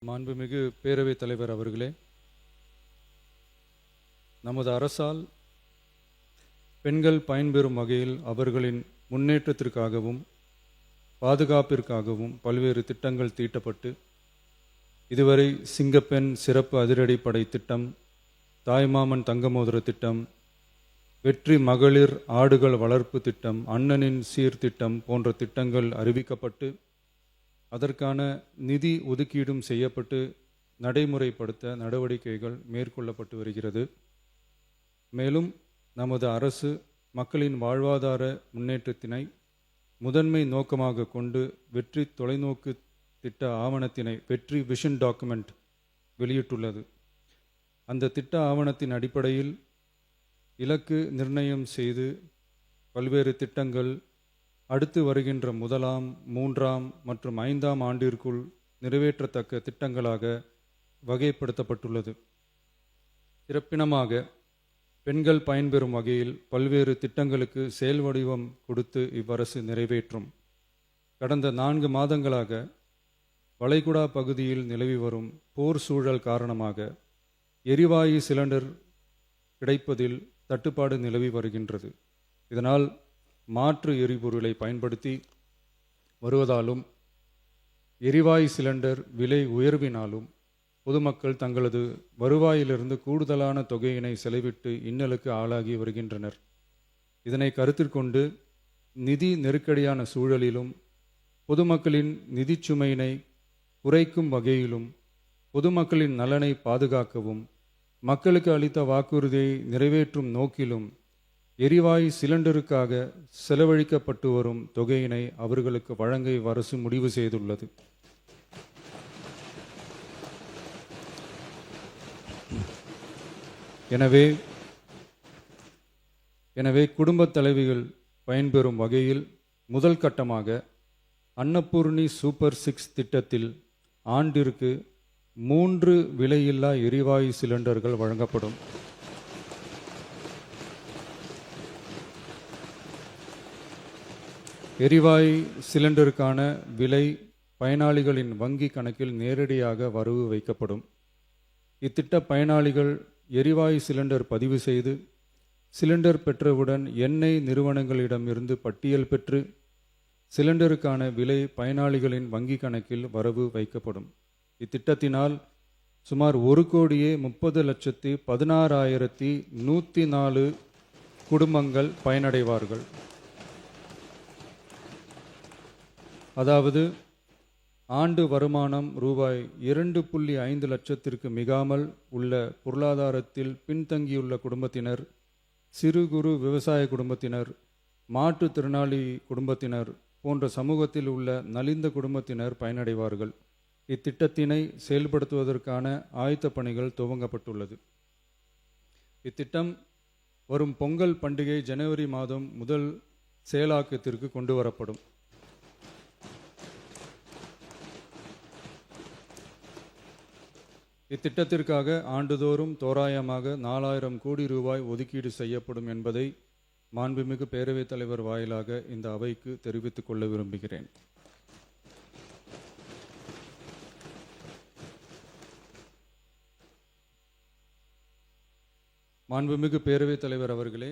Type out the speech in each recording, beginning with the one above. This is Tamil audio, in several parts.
மாண்புமிகு பேரவைத் தலைவர் அவர்களே, நமது அரசால் பெண்கள் பயன்பெறும் வகையில் அவர்களின் முன்னேற்றத்திற்காகவும் பாதுகாப்பிற்காகவும் பல்வேறு திட்டங்கள் தீட்டப்பட்டு இதுவரை சிங்கப்பெண் சிறப்பு அதிரடிப்படை திட்டம், தாய்மாமன் தங்கமோதிர திட்டம், வெற்றி மகளிர் ஆடுகள் வளர்ப்பு திட்டம், அண்ணனின் சீர்திட்டம் போன்ற திட்டங்கள் அறிவிக்கப்பட்டு அதற்கான நிதி ஒதுக்கீடும் செய்யப்பட்டு நடைமுறைப்படுத்த நடவடிக்கைகள் மேற்கொள்ளப்பட்டு வருகிறது. மேலும் நமது அரசு மக்களின் வாழ்வாதார முன்னேற்றத்தினை முதன்மை நோக்கமாக கொண்டு வெற்றி தொலைநோக்கு திட்ட ஆவணத்தினை வெற்றி விஷன் டாக்குமெண்ட் வெளியிட்டுள்ளது. அந்த திட்ட ஆவணத்தின் அடிப்படையில் இலக்கு நிர்ணயம் செய்து பல்வேறு திட்டங்கள் அடுத்து வருகின்ற 1ஆம், 3ஆம் மற்றும் 5ஆம் ஆண்டிற்குள் நிறைவேற்றத்தக்க திட்டங்களாக வகைப்படுத்தப்பட்டுள்ளது. சிறப்பினமாக பெண்கள் பயன்பெறும் வகையில் பல்வேறு திட்டங்களுக்கு செயல் வடிவம் கொடுத்து இவ்வரசு நிறைவேற்றும். கடந்த 4 மாதங்களாக வளைகுடா பகுதியில் நிலவி வரும் போர் சூழல் காரணமாக எரிவாயு சிலிண்டர் கிடைப்பதில் தட்டுப்பாடு நிலவி வருகின்றது. இதனால் மாற்று எரிபொருளை பயன்படுத்தி வருவதாலும் எரிவாயு சிலிண்டர் விலை உயர்வினாலும் பொதுமக்கள் தங்களது வருவாயிலிருந்து கூடுதலான தொகையினை செலவிட்டு இன்னலுக்கு ஆளாகி வருகின்றனர். இதனை கருத்தில் கொண்டு நிதி நெருக்கடியான சூழலிலும் பொதுமக்களின் நிதி சுமையினை குறைக்கும் வகையிலும் பொதுமக்களின் நலனை பாதுகாக்கவும் மக்களுக்கு அளித்த வாக்குறுதியை நிறைவேற்றும் நோக்கிலும் எரிவாயு சிலிண்டருக்காக செலவழிக்கப்பட்டு வரும் தொகையினை அவர்களுக்கு வழங்க அரசு முடிவு செய்துள்ளது. எனவே குடும்பத் தலைவிகள் பயன்பெறும் வகையில் முதல் கட்டமாக அன்னபூர்ணி சூப்பர் 6 திட்டத்தில் ஆண்டிற்கு 3 விலையில்லா எரிவாயு சிலிண்டர்கள் வழங்கப்படும். எரிவாயு சிலிண்டருக்கான விலை பயனாளிகளின் வங்கி கணக்கில் நேரடியாக வரவு வைக்கப்படும். இத்திட்ட பயனாளிகள் எரிவாயு சிலிண்டர் பதிவு செய்து சிலிண்டர் பெற்றவுடன் எண்ணெய் நிறுவனங்களிடமிருந்து பட்டியல் பெற்று சிலிண்டருக்கான விலை பயனாளிகளின் வங்கி கணக்கில் வரவு வைக்கப்படும். இத்திட்டத்தினால் சுமார் 1,30,16,104 குடும்பங்கள் பயனடைவார்கள். அதாவது ஆண்டு வருமானம் ரூபாய் 2.5 லட்சத்திற்கு மிகாமல் உள்ள பொருளாதாரத்தில் பின்தங்கியுள்ள குடும்பத்தினர், சிறு குறு விவசாய குடும்பத்தினர், மாற்றுத்திறனாளி குடும்பத்தினர் போன்ற சமூகத்தில் உள்ள நலிந்த குடும்பத்தினர் பயனடைவார்கள். இத்திட்டத்தினை செயல்படுத்துவதற்கான ஆயத்த பணிகள் துவங்கப்பட்டுள்ளது. இத்திட்டம் வரும் பொங்கல் பண்டிகை ஜனவரி மாதம் முதல் செயலாக்கத்திற்கு கொண்டு வரப்படும். இத்திட்டத்திற்காக ஆண்டுதோறும் தோராயமாக 4000 கோடி ரூபாய் ஒதுக்கீடு செய்யப்படும் என்பதை மாண்புமிகு பேரவைத் தலைவர் வாயிலாக இந்த அவைக்கு தெரிவித்துக் கொள்ள விரும்புகிறேன். மாண்புமிகு பேரவைத் தலைவர் அவர்களே,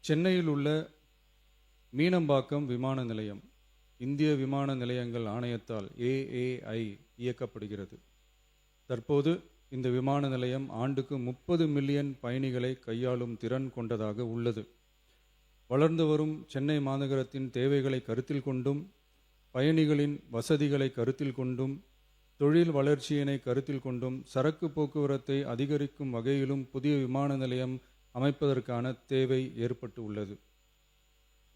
சென்னையில் உள்ள மீனம்பாக்கம் விமான நிலையம் இந்திய விமான நிலையங்கள் ஆணையத்தால் AAI இயக்கப்படுகிறது. தற்போது இந்த விமான நிலையம் ஆண்டுக்கு 30 மில்லியன் பயணிகளை கையாளும் திறன் கொண்டதாக உள்ளது. வளர்ந்து வரும் சென்னை மாநகரத்தின் தேவைகளை கருத்தில் கொண்டும் பயணிகளின் வசதிகளை கருத்தில் கொண்டும் தொழில் வளர்ச்சியினை கருத்தில் கொண்டும் சரக்கு போக்குவரத்தை அதிகரிக்கும் வகையிலும் புதிய விமான நிலையம் அமைப்பதற்கான தேவை ஏற்பட்டு உள்ளது.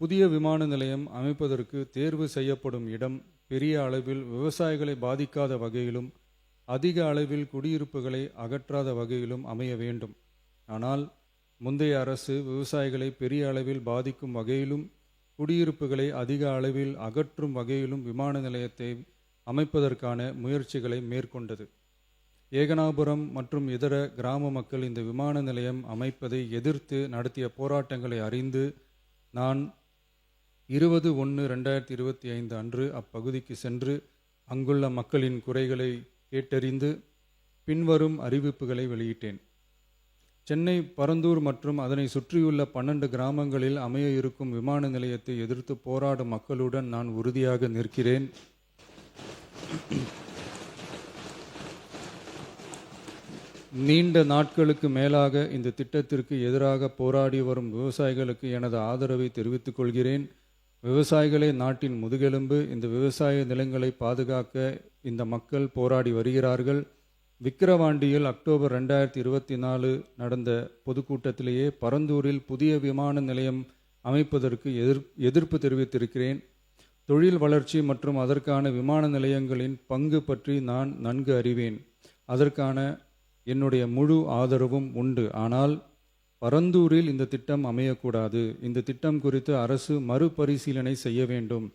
புதிய விமான நிலையம் அமைப்பதற்கு தேர்வு செய்யப்படும் இடம் பெரிய அளவில் விவசாயிகளை பாதிக்காத வகையிலும் அதிக அளவில் குடியிருப்புகளை அகற்றாத வகையிலும் அமைய வேண்டும். ஆனால் முந்தைய அரசு விவசாயிகளை பெரிய அளவில் பாதிக்கும் வகையிலும் குடியிருப்புகளை அதிக அளவில் அகற்றும் வகையிலும் விமான நிலையத்தை அமைப்பதற்கான முயற்சிகளை மேற்கொண்டது. ஏகனாபுரம் மற்றும் இதர கிராம மக்கள் இந்த விமான நிலையம் அமைப்பதை எதிர்த்து நடத்திய போராட்டங்களை அறிந்து நான் 20/1/2025 அன்று அப்பகுதிக்கு சென்று அங்குள்ள மக்களின் குறைகளை கேட்டறிந்து பின்வரும் அறிவிப்புகளை வெளியிட்டேன். சென்னை பரந்தூர் மற்றும் அதனை சுற்றியுள்ள 12 கிராமங்களில் அமைய இருக்கும் விமான நிலையத்தை எதிர்த்து போராடும் மக்களுடன் நான் உறுதியாக நிற்கிறேன். நீண்ட நாட்களுக்கு மேலாக இந்த திட்டத்திற்கு எதிராக போராடி வரும் விவசாயிகளுக்கு எனது ஆதரவை தெரிவித்துக் கொள்கிறேன். விவசாயிகளே நாட்டின் முதுகெலும்பு. இந்த விவசாய நிலங்களை பாதுகாக்க இந்த மக்கள் போராடி வருகிறார்கள். விக்கிரவாண்டியில் அக்டோபர் 2024 நடந்த பொதுக்கூட்டத்திலேயே பரந்தூரில் புதிய விமான நிலையம் அமைப்பதற்கு எதிர்ப்பு தெரிவித்திருக்கிறேன். தொழில் வளர்ச்சி மற்றும் அதற்கான விமான நிலையங்களின் பங்கு பற்றி நான் நன்கு அறிவேன். அதற்கான என்னுடைய முழு ஆதரவும் உண்டு. ஆனால் பரந்தூரில் இந்த திட்டம் அமையக்கூடாது. இந்த திட்டம் குறித்து அரசு மறுபரிசீலனை செய்ய வேண்டும்.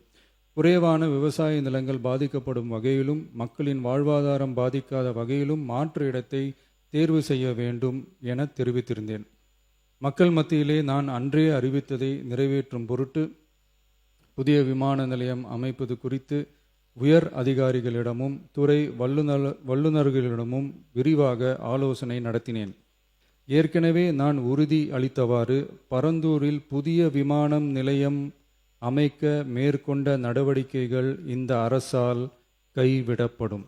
குறைவான விவசாய நிலங்கள் பாதிக்கப்படும் வகையிலும் மக்களின் வாழ்வாதாரம் பாதிக்காத வகையிலும் மாற்று இடத்தை தேர்வு செய்ய வேண்டும் என தெரிவித்திருந்தேன். மக்கள் மத்தியிலே நான் அன்றே அறிவித்ததை நிறைவேற்றும் பொருட்டு புதிய விமான நிலையம் அமைப்பது குறித்து உயர் அதிகாரிகளிடமும் துறை வல்லுநர்களிடமும் விரிவாக ஆலோசனை நடத்தினேன். ஏற்கனவே நான் உறுதி அளித்தவாறு பரந்தூரில் புதிய விமானம் நிலையம் அமைக்க மேற்கொண்ட நடவடிக்கைகள் இந்த அரசால் கைவிடப்படும்.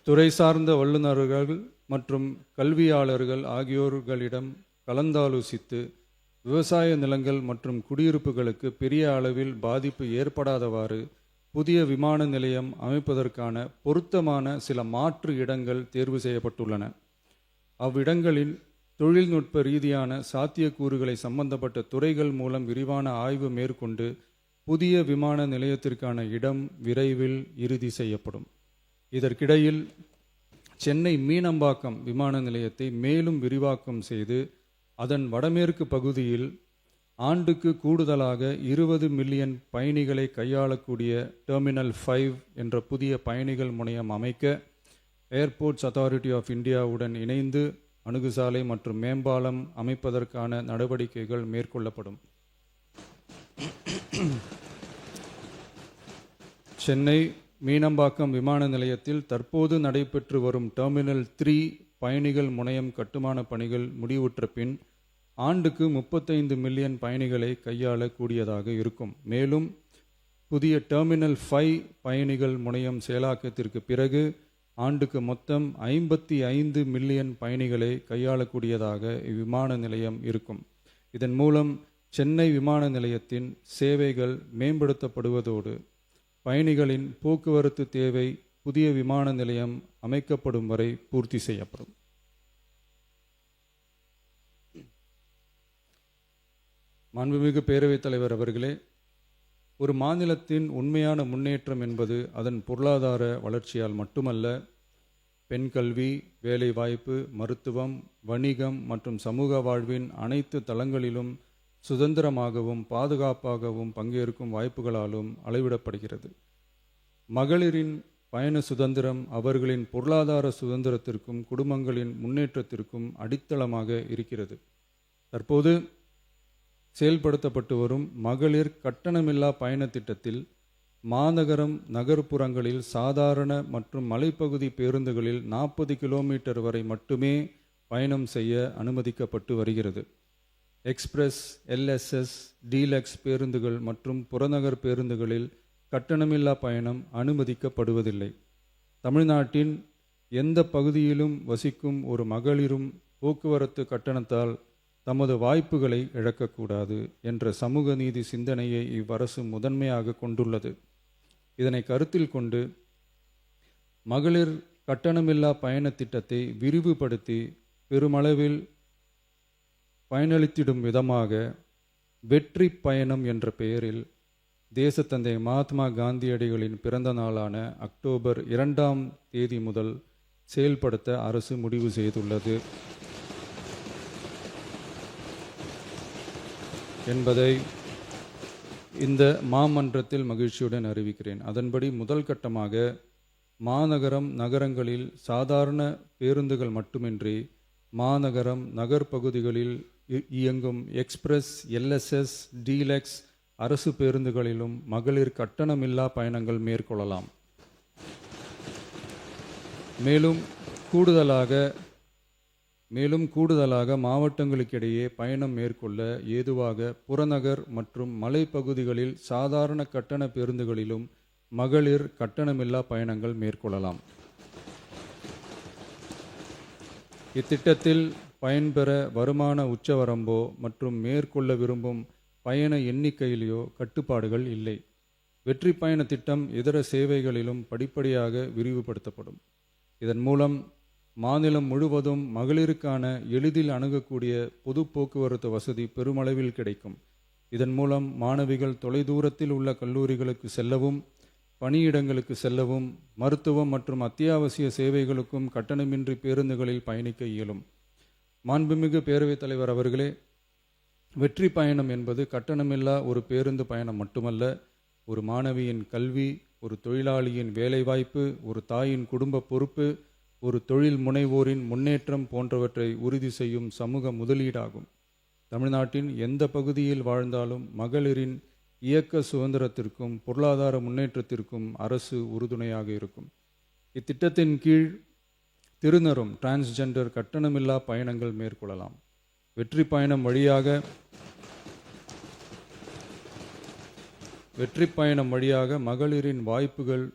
துறை சார்ந்த வல்லுநர்கள் மற்றும் கல்வியாளர்கள் ஆகியோர்களிடம் கலந்தாலோசித்து விவசாய நிலங்கள் மற்றும் குடியிருப்புகளுக்கு பெரிய அளவில் பாதிப்பு ஏற்படாதவாறு புதிய விமான நிலையம் அமைப்பதற்கான பொருத்தமான சில மாற்று இடங்கள் தேர்வு செய்யப்பட்டுள்ளன. அவ்விடங்களில் தொழில்நுட்ப ரீதியான சாத்தியக்கூறுகளை சம்பந்தப்பட்ட துறைகள் மூலம் விரிவான ஆய்வு மேற்கொண்டு புதிய விமான நிலையத்திற்கான இடம் விரைவில் இறுதி செய்யப்படும். இதற்கிடையில் சென்னை மீனம்பாக்கம் விமான நிலையத்தை மேலும் விரிவாக்கம் செய்து அதன் வடமேற்கு பகுதியில் ஆண்டுக்கு கூடுதலாக 20 மில்லியன் பயணிகளை கையாளக்கூடிய டெர்மினல் 5 என்ற புதிய பயணிகள் முனையம் அமைக்க ஏர்போர்ட்ஸ் அத்தாரிட்டி ஆஃப் இந்தியாவுடன் இணைந்து அணுகுசாலை மற்றும் மேம்பாலம் அமைப்பதற்கான நடவடிக்கைகள் மேற்கொள்ளப்படும். சென்னை மீனம்பாக்கம் விமான நிலையத்தில் தற்போது நடைபெற்று வரும் டெர்மினல் 3 பயணிகள் முனையம் கட்டுமான பணிகள் முடிவுற்ற பின் ஆண்டுக்கு 35 மில்லியன் பயணிகளை கையாளக்கூடியதாக இருக்கும். மேலும் புதிய டெர்மினல் 5 பயணிகள் முனையம் செயலாக்கத்திற்கு பிறகு ஆண்டுக்கு மொத்தம் 55 மில்லியன் பயணிகளை கையாளக்கூடியதாக இவ்விமான நிலையம் இருக்கும். இதன் மூலம் சென்னை விமான நிலையத்தின் சேவைகள் மேம்படுத்தப்படுவதோடு பயணிகளின் போக்குவரத்து தேவை புதிய விமான நிலையம் அமைக்கப்படும் வரை பூர்த்தி செய்யப்படும். மாண்புமிகு பேரவைத் தலைவர் அவர்களே, ஒரு மாநிலத்தின் உண்மையான முன்னேற்றம் என்பது அதன் பொருளாதார வளர்ச்சியால் மட்டுமல்ல, பெண் கல்வி, வேலைவாய்ப்பு, மருத்துவம், வணிகம் மற்றும் சமூக வாழ்வின் அனைத்து தளங்களிலும் சுதந்திரமாகவும் பாதுகாப்பாகவும் பங்கேற்கும் வாய்ப்புகளாலும் அளவிடப்படுகிறது. மகளிரின் பயண சுதந்திரம் அவர்களின் பொருளாதார சுதந்திரத்திற்கும் குடும்பங்களின் முன்னேற்றத்திற்கும் அடித்தளமாக இருக்கிறது. தற்போது செயல்படுத்தப்பட்டு வரும் மகளிர் கட்டணமில்லா பயண திட்டத்தில் மாநகரம் நகர்ப்புறங்களில் சாதாரண மற்றும் மலைப்பகுதி பேருந்துகளில் 40 கிலோமீட்டர் வரை மட்டுமே பயணம் செய்ய அனுமதிக்கப்பட்டு வருகிறது. எக்ஸ்பிரஸ், எல்எஸ்எஸ், டீலக்ஸ் பேருந்துகள் மற்றும் புறநகர் பேருந்துகளில் கட்டணமில்லா பயணம் அனுமதிக்கப்படுவதில்லை. தமிழ்நாட்டின் எந்த பகுதியிலும் வசிக்கும் ஒரு மகளிரும் போக்குவரத்து கட்டணத்தால் தமது வாய்ப்புகளை இழக்கக்கூடாது என்ற சமூக நீதி சிந்தனையை இவ்வரசு முதன்மையாக கொண்டுள்ளது. இதனை கருத்தில் கொண்டு மகளிர் கட்டணமில்லா பயண திட்டத்தை விரிவுபடுத்தி பெருமளவில் பயனளித்திடும் விதமாக வெற்றி பயணம் என்ற பெயரில் தேசத்தந்தை மகாத்மா காந்தியடிகளின் பிறந்த நாளான அக்டோபர் 2ஆம் தேதி முதல் செயல்படுத்த அரசு முடிவு செய்துள்ளது என்பதை இந்த மாமன்றத்தில் மகிழ்ச்சியுடன் அறிவிக்கிறேன். அதன்படி முதல் கட்டமாக மாநகரம் நகரங்களில் சாதாரண பேருந்துகள் மட்டுமின்றி மாநகரம் நகர்ப்பகுதிகளில் இயங்கும் எக்ஸ்பிரஸ், எல்எஸ்எஸ், டீலக்ஸ் அரசு பேருந்துகளிலும் மகளிர் கட்டணமில்லா பயணங்கள் மேற்கொள்ளலாம். மேலும் கூடுதலாக மாவட்டங்களுக்கிடையே பயணம் மேற்கொள்ள ஏதுவாக புறநகர் மற்றும் மலைப்பகுதிகளில் சாதாரண கட்டண பேருந்துகளிலும் மகளிர் கட்டணமில்லா பயணங்கள் மேற்கொள்ளலாம். இத்திட்டத்தில் பயன்பெற வருமான உச்சவரம்போ மற்றும் மேற்கொள்ள விரும்பும் பயண எண்ணிக்கையிலோ கட்டுப்பாடுகள் இல்லை. வெற்றி பயண திட்டம் இதர சேவைகளிலும் படிப்படியாக விரிவுபடுத்தப்படும். இதன் மூலம் மாநிலம் முழுவதும் மகளிருக்கான எளிதில் அணுகக்கூடிய பொது போக்குவரத்து வசதி பெருமளவில் கிடைக்கும். இதன் மூலம் மாணவிகள் தொலைதூரத்தில் உள்ள கல்லூரிகளுக்கு செல்லவும், பணியிடங்களுக்கு செல்லவும், மருத்துவம் மற்றும் அத்தியாவசிய சேவைகளுக்கும் கட்டணமின்றி பேருந்துகளில் பயணிக்க இயலும். மாண்புமிகு பேரவைத் தலைவர் அவர்களே, வெற்றி பயணம் என்பது கட்டணமில்லா ஒரு பேருந்து பயணம் மட்டுமல்ல, ஒரு மாணவியின் கல்வி, ஒரு தொழிலாளியின் வேலைவாய்ப்பு, ஒரு தாயின் குடும்ப பொறுப்பு, ஒரு தொழில் முனைவோரின் முன்னேற்றம் போன்றவற்றை உறுதி செய்யும் சமூக முதலீடாகும். தமிழ்நாட்டின் எந்த பகுதியில் வாழ்ந்தாலும் மகளிரின் இயக்க சுதந்திரத்திற்கும் பொருளாதார முன்னேற்றத்திற்கும் அரசு உறுதுணையாக இருக்கும். இத்திட்டத்தின் கீழ் திருநரும் டிரான்ஸ்ஜெண்டர் கட்டணமில்லா பயணங்கள் மேற்கொள்ளலாம். வெற்றி பயணம் வழியாக மகளிரின் வாய்ப்புகள்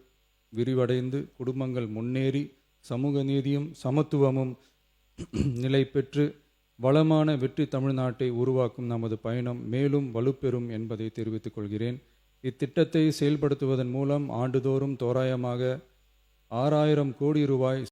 விரிவடைந்து குடும்பங்கள் முன்னேறி சமூக நீதியும் சமத்துவமும் நிலை பெற்று வளமான வெற்றி தமிழ்நாட்டை உருவாக்கும் நமது பயணம் மேலும் வலுப்பெறும் என்பதை தெரிவித்துக் கொள்கிறேன். இத்திட்டத்தை செயல்படுத்துவதன் மூலம் ஆண்டுதோறும் தோராயமாக 6,000 கோடி ரூபாய்